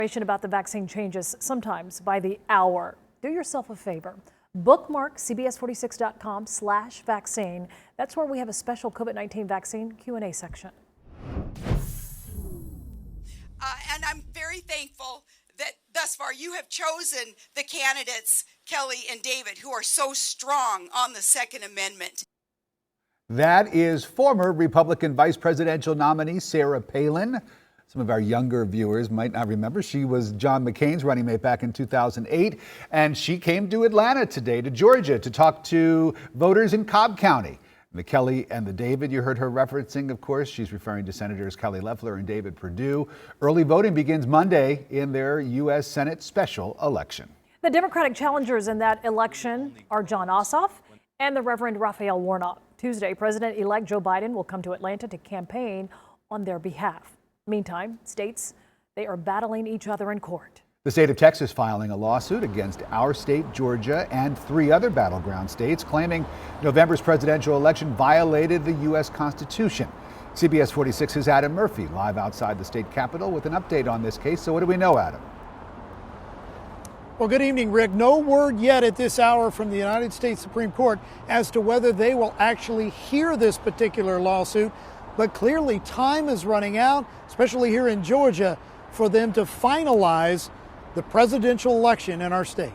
About the vaccine changes sometimes by the hour. Do yourself a favor. Bookmark cbs46.com/vaccine. That's where we have a special COVID-19 vaccine Q&A section. And I'm very thankful that thus far you have chosen the candidates, Kelly and David, who are so strong on the Second Amendment. That is former Republican vice presidential nominee Sarah Palin. Some of our younger viewers might not remember. She was John McCain's running mate back in 2008, and she came to Atlanta today, to Georgia, to talk to voters in Cobb County. The Kelly and the David you heard her referencing, of course, she's referring to Senators Kelly Loeffler and David Perdue. Early voting begins Monday in their U.S. Senate special election. The Democratic challengers in that election are John Ossoff and the Reverend Raphael Warnock. Tuesday, President-elect Joe Biden will come to Atlanta to campaign on their behalf. Meantime, states, they are battling each other in court. The state of Texas filing a lawsuit against our state, Georgia, and 3 other battleground states, claiming November's presidential election violated the U.S. Constitution. CBS 46's Adam Murphy live outside the state capitol with an update on this case. So what do we know, Adam? Well, good evening, Rick. No word yet at this hour from the United States Supreme Court as to whether they will actually hear this particular lawsuit. But clearly time is running out, especially here in Georgia, for them to finalize the presidential election in our state.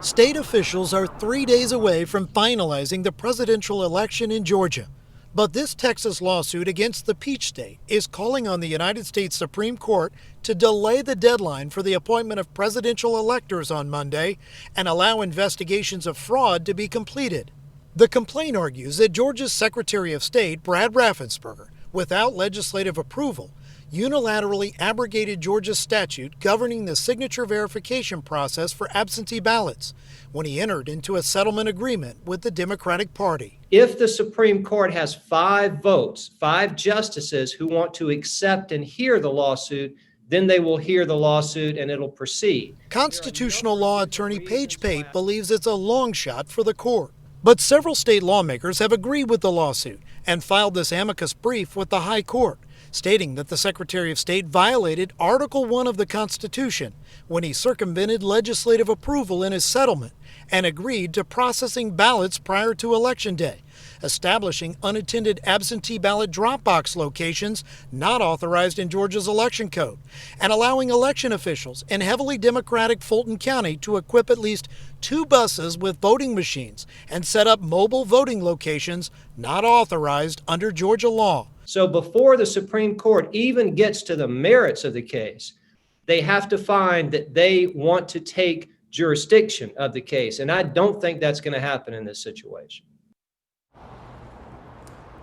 State officials are 3 days away from finalizing the presidential election in Georgia. But this Texas lawsuit against the Peach State is calling on the United States Supreme Court to delay the deadline for the appointment of presidential electors on Monday and allow investigations of fraud to be completed. The complaint argues that Georgia's Secretary of State, Brad Raffensperger, without legislative approval, unilaterally abrogated Georgia's statute governing the signature verification process for absentee ballots when he entered into a settlement agreement with the Democratic Party. If the Supreme Court has 5 votes, 5 justices who want to accept and hear the lawsuit, then they will hear the lawsuit and it'll proceed. Constitutional law attorney Paige Pate believes it's a long shot for the court. But several state lawmakers have agreed with the lawsuit and filed this amicus brief with the High Court, stating that the Secretary of State violated Article 1 of the Constitution when he circumvented legislative approval in his settlement and agreed to processing ballots prior to Election Day, establishing unattended absentee ballot drop box locations not authorized in Georgia's election code, and allowing election officials in heavily Democratic Fulton County to equip at least 2 buses with voting machines and set up mobile voting locations not authorized under Georgia law. So before the Supreme Court even gets to the merits of the case, they have to find that they want to take jurisdiction of the case. And I don't think that's going to happen in this situation.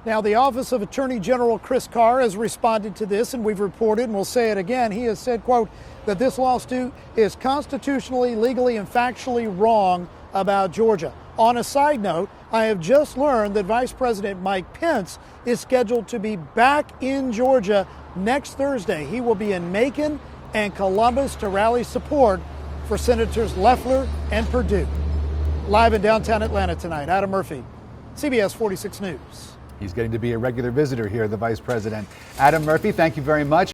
Now, the Office of Attorney General Chris Carr has responded to this, and we've reported, and we'll say it again. He has said, quote, that this lawsuit is constitutionally, legally, and factually wrong about Georgia. On a side note, I have just learned that Vice President Mike Pence is scheduled to be back in Georgia next Thursday. He will be in Macon and Columbus to rally support for Senators Loeffler and Perdue. Live in downtown Atlanta tonight, Adam Murphy, CBS 46 News. He's getting to be a regular visitor here, the Vice President. Adam Murphy, thank you very much.